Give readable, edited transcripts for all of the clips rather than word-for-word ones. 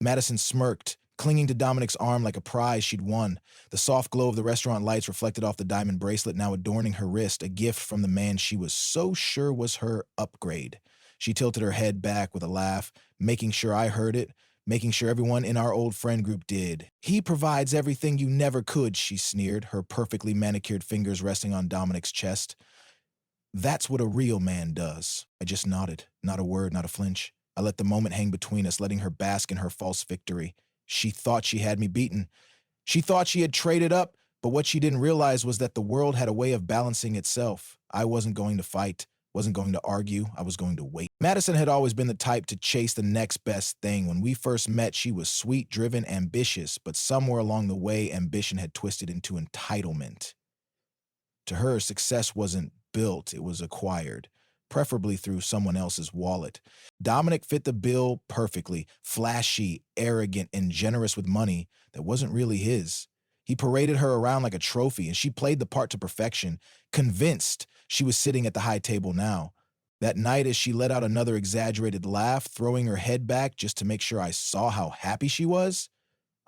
Madison smirked, clinging to Dominic's arm like a prize she'd won. The soft glow of the restaurant lights reflected off the diamond bracelet now adorning her wrist, a gift from the man she was so sure was her upgrade. She tilted her head back with a laugh, making sure I heard it, making sure everyone in our old friend group did. He provides everything you never could, she sneered, her perfectly manicured fingers resting on Dominic's chest. That's what a real man does. I just nodded, not a word, not a flinch. I let the moment hang between us, letting her bask in her false victory. She thought she had me beaten. She thought she had traded up, but what she didn't realize was that the world had a way of balancing itself. I wasn't going to fight, wasn't going to argue, I was going to wait. Madison had always been the type to chase the next best thing. When we first met, she was sweet, driven, ambitious, but somewhere along the way, ambition had twisted into entitlement. To her, success wasn't built, it was acquired, preferably through someone else's wallet. Dominic fit the bill perfectly, flashy, arrogant, and generous with money that wasn't really his. He paraded her around like a trophy, and she played the part to perfection, convinced she was sitting at the high table now. That night, as she let out another exaggerated laugh, throwing her head back just to make sure I saw how happy she was,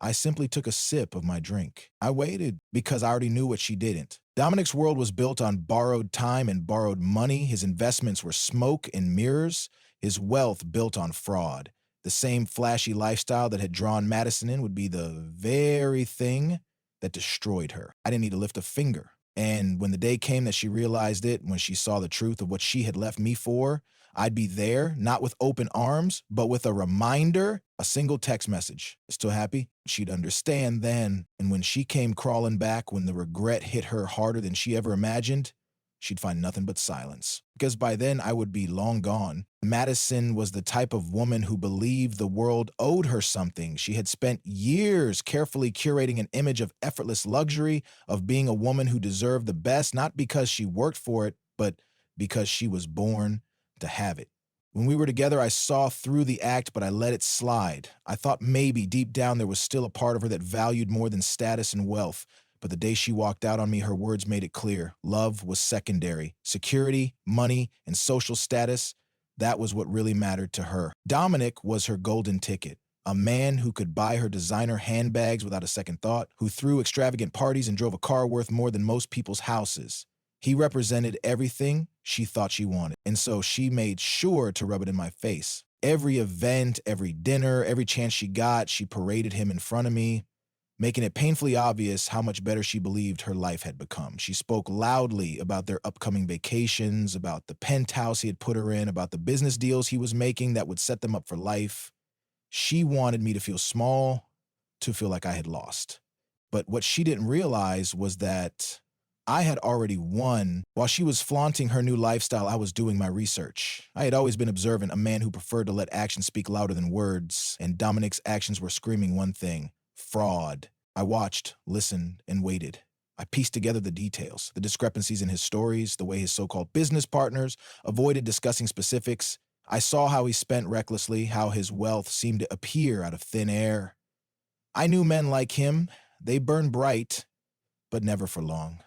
I simply took a sip of my drink. I waited because I already knew what she didn't. Dominic's world was built on borrowed time and borrowed money. His investments were smoke and mirrors. His wealth built on fraud. The same flashy lifestyle that had drawn Madison in would be the very thing that destroyed her. I didn't need to lift a finger. And when the day came that she realized it, when she saw the truth of what she had left me for, I'd be there, not with open arms, but with a reminder, a single text message. Still happy? She'd understand then. And when she came crawling back, when the regret hit her harder than she ever imagined, she'd find nothing but silence. Because by then I would be long gone. Madison was the type of woman who believed the world owed her something. She had spent years carefully curating an image of effortless luxury, of being a woman who deserved the best, not because she worked for it, but because she was born to have it. When we were together, I saw through the act, but I let it slide. I thought maybe deep down there was still a part of her that valued more than status and wealth. But the day she walked out on me, her words made it clear. Love was secondary. Security, money, and social status, that was what really mattered to her. Dominic was her golden ticket. A man who could buy her designer handbags without a second thought, who threw extravagant parties and drove a car worth more than most people's houses. He represented everything she thought she wanted, and so she made sure to rub it in my face. Every event, every dinner, every chance she got, she paraded him in front of me, making it painfully obvious how much better she believed her life had become. She spoke loudly about their upcoming vacations, about the penthouse he had put her in, about the business deals he was making that would set them up for life. She wanted me to feel small, to feel like I had lost. But what she didn't realize was that I had already won. While she was flaunting her new lifestyle, I was doing my research. I had always been observant, a man who preferred to let actions speak louder than words, and Dominic's actions were screaming one thing: fraud. I watched, listened, and waited. I pieced together the details, the discrepancies in his stories, the way his so-called business partners avoided discussing specifics. I saw how he spent recklessly, how his wealth seemed to appear out of thin air. I knew men like him. They burned bright, but never for long.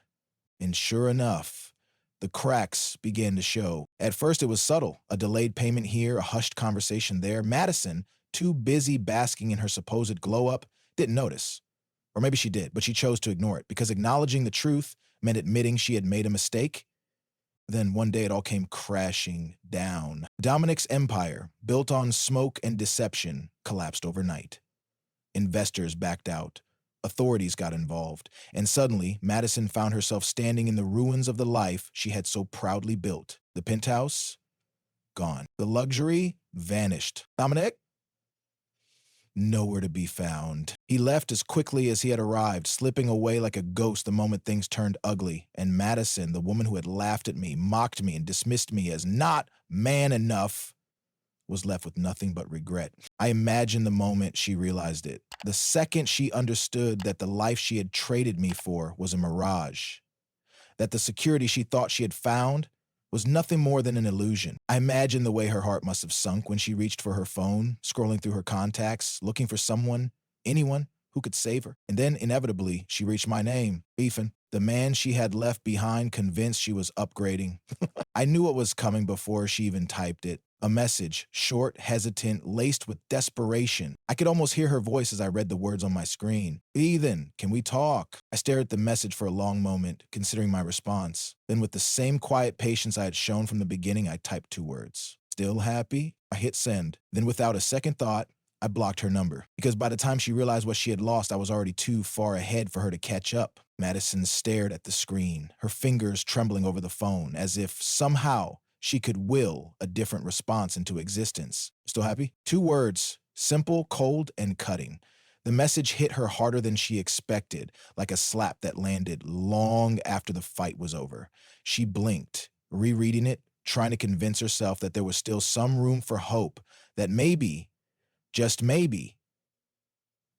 And sure enough, the cracks began to show. At first it was subtle, a delayed payment here, a hushed conversation there. Madison, too busy basking in her supposed glow-up, didn't notice. Or maybe she did, but she chose to ignore it, because acknowledging the truth meant admitting she had made a mistake. Then one day it all came crashing down. Dominic's empire, built on smoke and deception, collapsed overnight. Investors backed out. Authorities got involved, and suddenly Madison found herself standing in the ruins of the life she had so proudly built. The penthouse? Gone. The luxury? Vanished. Dominic? Nowhere to be found. He left as quickly as he had arrived, slipping away like a ghost the moment things turned ugly. And Madison, the woman who had laughed at me, mocked me, and dismissed me as not man enough, was left with nothing but regret. I imagined the moment she realized it. The second she understood that the life she had traded me for was a mirage. That the security she thought she had found was nothing more than an illusion. I imagined the way her heart must have sunk when she reached for her phone, scrolling through her contacts, looking for someone, anyone, who could save her. And then, inevitably, she reached my name, Ethan, the man she had left behind, convinced she was upgrading. I knew what was coming before she even typed it. A message, short, hesitant, laced with desperation. I could almost hear her voice as I read the words on my screen. "Ethan, can we talk?" I stared at the message for a long moment, considering my response. Then, with the same quiet patience I had shown from the beginning, I typed 2 words. "Still happy?" I hit send. Then, without a second thought, I blocked her number, because by the time she realized what she had lost, I was already too far ahead for her to catch up. Madison stared at the screen, her fingers trembling over the phone, as if somehow she could will a different response into existence. "Still happy?" 2 words, simple, cold, and cutting. The message hit her harder than she expected, like a slap that landed long after the fight was over. She blinked, rereading it, trying to convince herself that there was still some room for hope, that maybe, just maybe,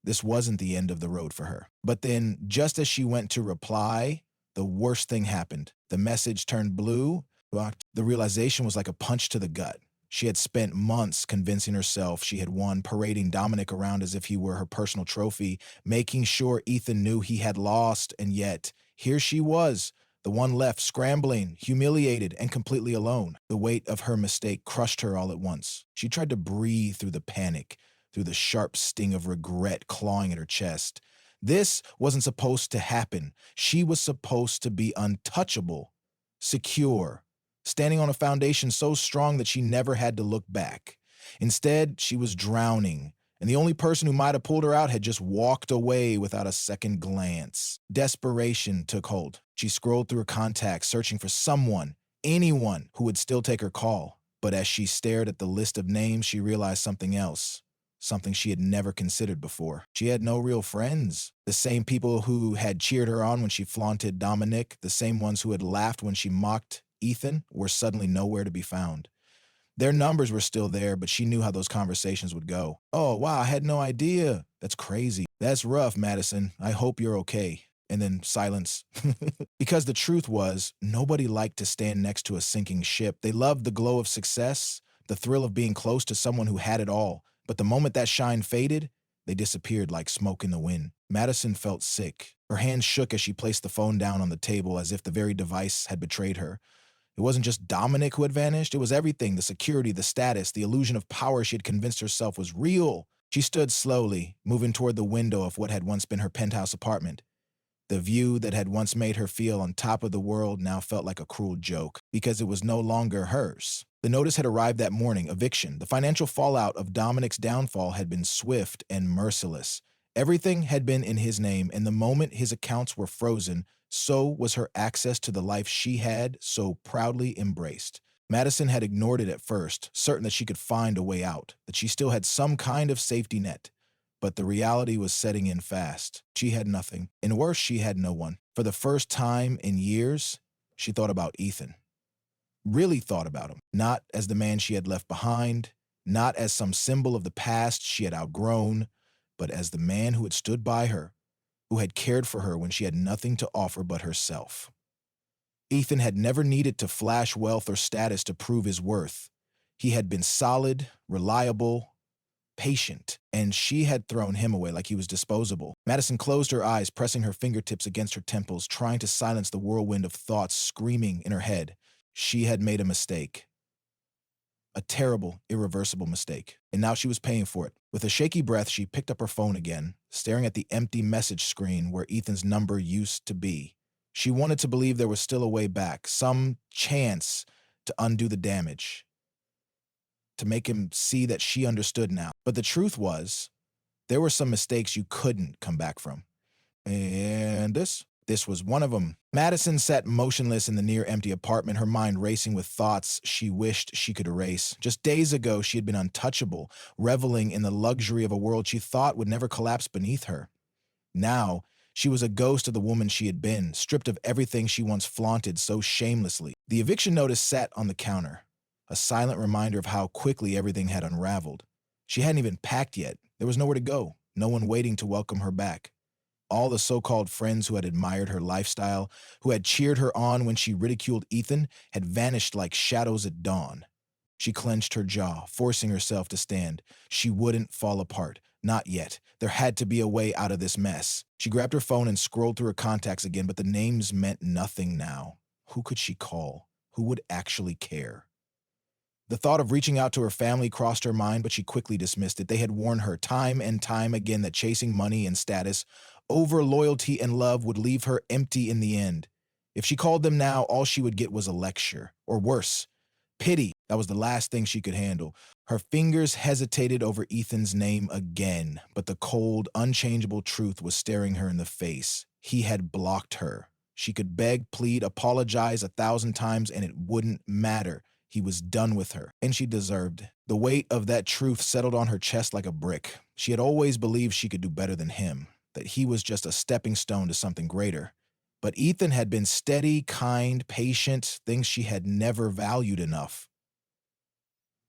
this wasn't the end of the road for her. But then, just as she went to reply, the worst thing happened. The message turned blue. The realization was like a punch to the gut. She had spent months convincing herself she had won, parading Dominic around as if he were her personal trophy, making sure Ethan knew he had lost, and yet, here she was, the one left, scrambling, humiliated, and completely alone. The weight of her mistake crushed her all at once. She tried to breathe through the panic, through the sharp sting of regret clawing at her chest. This wasn't supposed to happen. She was supposed to be untouchable, secure, standing on a foundation so strong that she never had to look back. Instead, she was drowning, and the only person who might have pulled her out had just walked away without a second glance. Desperation took hold. She scrolled through her contacts, searching for someone, anyone, who would still take her call. But as she stared at the list of names, she realized something else. Something she had never considered before. She had no real friends. The same people who had cheered her on when she flaunted Dominic, the same ones who had laughed when she mocked Ethan, were suddenly nowhere to be found. Their numbers were still there, but she knew how those conversations would go. "Oh, wow, I had no idea. That's crazy. That's rough, Madison. I hope you're okay." And then silence. Because the truth was, nobody liked to stand next to a sinking ship. They loved the glow of success, the thrill of being close to someone who had it all. But the moment that shine faded, they disappeared like smoke in the wind. Madison felt sick. Her hands shook as she placed the phone down on the table as if the very device had betrayed her. It wasn't just Dominic who had vanished. It was everything, the security, the status, the illusion of power she had convinced herself was real. She stood slowly, moving toward the window of what had once been her penthouse apartment. The view that had once made her feel on top of the world now felt like a cruel joke, because it was no longer hers. The notice had arrived that morning, eviction. The financial fallout of Dominic's downfall had been swift and merciless. Everything had been in his name, and the moment his accounts were frozen, so was her access to the life she had so proudly embraced. Madison had ignored it at first, certain that she could find a way out, that she still had some kind of safety net. But the reality was setting in fast. She had nothing, and worse, she had no one. For the first time in years, she thought about Ethan. Really thought about him, not as the man she had left behind, not as some symbol of the past she had outgrown, but as the man who had stood by her, who had cared for her when she had nothing to offer but herself. Ethan had never needed to flash wealth or status to prove his worth. He had been solid, reliable, patient, and she had thrown him away like he was disposable. Madison closed her eyes, pressing her fingertips against her temples, trying to silence the whirlwind of thoughts screaming in her head. She had made a mistake. A terrible, irreversible mistake. And now she was paying for it. With a shaky breath, she picked up her phone again, staring at the empty message screen where Ethan's number used to be. She wanted to believe there was still a way back, some chance to undo the damage, to make him see that she understood now. But the truth was, there were some mistakes you couldn't come back from. And this was one of them. Madison sat motionless in the near-empty apartment, her mind racing with thoughts she wished she could erase. Just days ago, she had been untouchable, reveling in the luxury of a world she thought would never collapse beneath her. Now, she was a ghost of the woman she had been, stripped of everything she once flaunted so shamelessly. The eviction notice sat on the counter, a silent reminder of how quickly everything had unraveled. She hadn't even packed yet. There was nowhere to go, no one waiting to welcome her back. All the so-called friends who had admired her lifestyle, who had cheered her on when she ridiculed Ethan, had vanished like shadows at dawn. She clenched her jaw, forcing herself to stand. She wouldn't fall apart. Not yet. There had to be a way out of this mess. She grabbed her phone and scrolled through her contacts again, but the names meant nothing now. Who could she call? Who would actually care? The thought of reaching out to her family crossed her mind, but she quickly dismissed it. They had warned her time and time again that chasing money and status over loyalty and love would leave her empty in the end. If she called them now, all she would get was a lecture, or worse, pity. That was the last thing she could handle. Her fingers hesitated over Ethan's name again, but the cold, unchangeable truth was staring her in the face. He had blocked her. She could beg, plead, apologize 1,000 times, and it wouldn't matter. He was done with her, and she deserved it. The weight of that truth settled on her chest like a brick. She had always believed she could do better than him, that he was just a stepping stone to something greater. But Ethan had been steady, kind, patient, things she had never valued enough.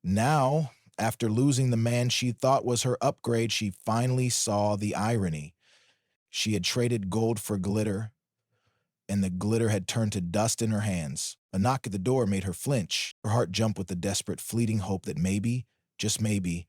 Now, after losing the man she thought was her upgrade, she finally saw the irony. She had traded gold for glitter, and the glitter had turned to dust in her hands. A knock at the door made her flinch. Her heart jumped with the desperate, fleeting hope that maybe, just maybe,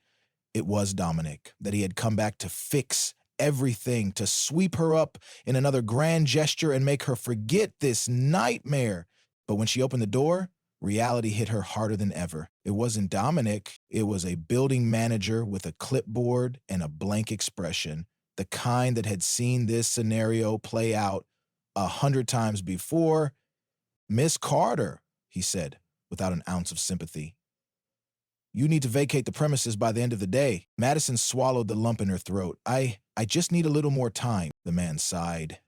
it was Dominic, that he had come back to fix everything, to sweep her up in another grand gesture and make her forget this nightmare. But when she opened the door, reality hit her harder than ever. It wasn't Dominic, it was a building manager with a clipboard and a blank expression, the kind that had seen this scenario play out 100 times before. "Miss Carter," he said, without an ounce of sympathy. "You need to vacate the premises by the end of the day." Madison swallowed the lump in her throat. I just need a little more time," the man sighed.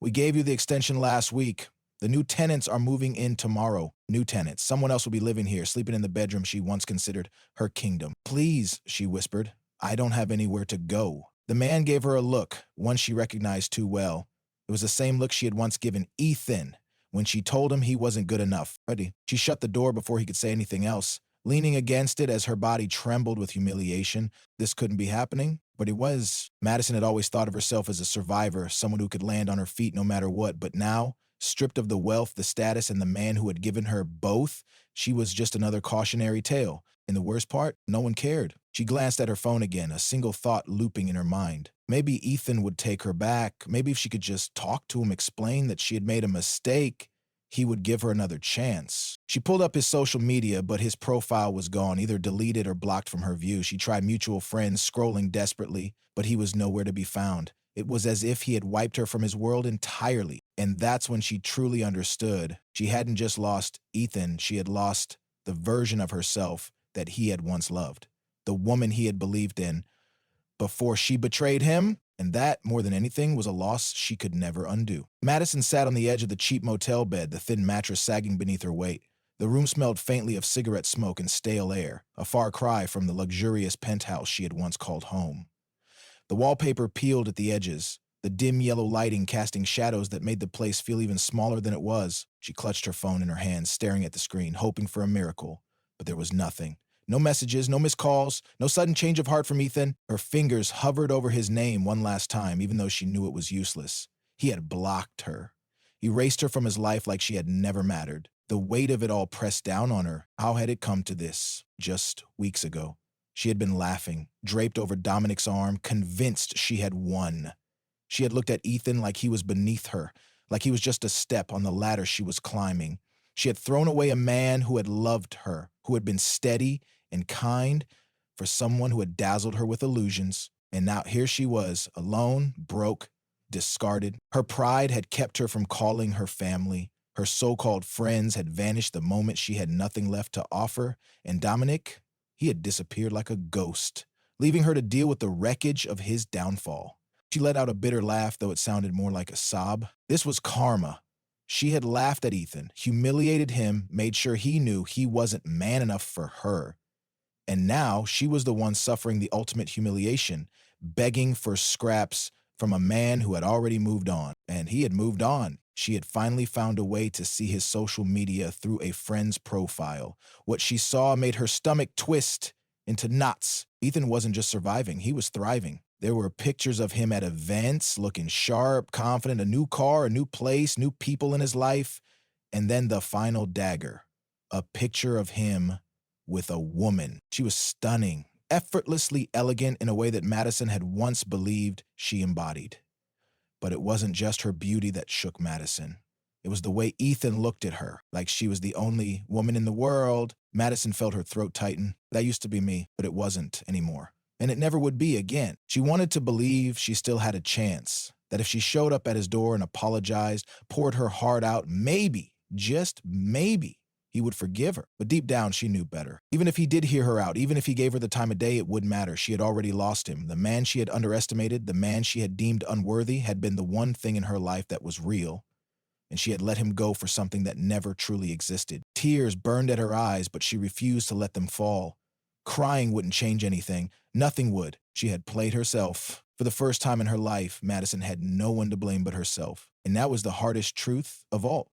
"We gave you the extension last week. The new tenants are moving in tomorrow. New tenants. Someone else will be living here, sleeping in the bedroom she once considered her kingdom." "Please," she whispered. "I don't have anywhere to go." The man gave her a look, one she recognized too well. It was the same look she had once given Ethan when she told him he wasn't good enough. Ready. She shut the door before he could say anything else, leaning against it as her body trembled with humiliation. This couldn't be happening, but it was. Madison had always thought of herself as a survivor, someone who could land on her feet no matter what, but now, stripped of the wealth, the status, and the man who had given her both, she was just another cautionary tale. And the worst part, no one cared. She glanced at her phone again, a single thought looping in her mind. Maybe Ethan would take her back. Maybe if she could just talk to him, explain that she had made a mistake, he would give her another chance. She pulled up his social media, but his profile was gone, either deleted or blocked from her view. She tried mutual friends, scrolling desperately, but he was nowhere to be found. It was as if he had wiped her from his world entirely. And that's when she truly understood. She hadn't just lost Ethan, she had lost the version of herself that he had once loved, the woman he had believed in before she betrayed him, and that, more than anything, was a loss she could never undo. Madison sat on the edge of the cheap motel bed, the thin mattress sagging beneath her weight. The room smelled faintly of cigarette smoke and stale air, a far cry from the luxurious penthouse she had once called home. The wallpaper peeled at the edges, the dim yellow lighting casting shadows that made the place feel even smaller than it was. She clutched her phone in her hands, staring at the screen, hoping for a miracle, but there was nothing. No messages, no missed calls, no sudden change of heart from Ethan. Her fingers hovered over his name one last time, even though she knew it was useless. He had blocked her. Erased her from his life like she had never mattered. The weight of it all pressed down on her. How had it come to this? Just weeks ago. She had been laughing, draped over Dominic's arm, convinced she had won. She had looked at Ethan like he was beneath her, like he was just a step on the ladder she was climbing. She had thrown away a man who had loved her, who had been steady and kind, for someone who had dazzled her with illusions. And now here she was, alone, broke, discarded. Her pride had kept her from calling her family. Her so-called friends had vanished the moment she had nothing left to offer. And Dominic, he had disappeared like a ghost, leaving her to deal with the wreckage of his downfall. She let out a bitter laugh, though it sounded more like a sob. This was karma. She had laughed at Ethan, humiliated him, made sure he knew he wasn't man enough for her. And now she was the one suffering the ultimate humiliation, begging for scraps from a man who had already moved on. And he had moved on. She had finally found a way to see his social media through a friend's profile. What she saw made her stomach twist into knots. Ethan wasn't just surviving, he was thriving. There were pictures of him at events, looking sharp, confident, a new car, a new place, new people in his life. And then the final dagger, a picture of him with a woman. She was stunning, effortlessly elegant in a way that Madison had once believed she embodied. But it wasn't just her beauty that shook Madison. It was the way Ethan looked at her, like she was the only woman in the world. Madison felt her throat tighten. That used to be me, but it wasn't anymore. And it never would be again. She wanted to believe she still had a chance, that if she showed up at his door and apologized, poured her heart out, maybe, just maybe, he would forgive her. But deep down, she knew better. Even if he did hear her out, even if he gave her the time of day, it wouldn't matter. She had already lost him. The man she had underestimated, the man she had deemed unworthy, had been the one thing in her life that was real, and she had let him go for something that never truly existed. Tears burned at her eyes, but she refused to let them fall. Crying wouldn't change anything. Nothing would. She had played herself. For the first time in her life, Madison had no one to blame but herself. And that was the hardest truth of all.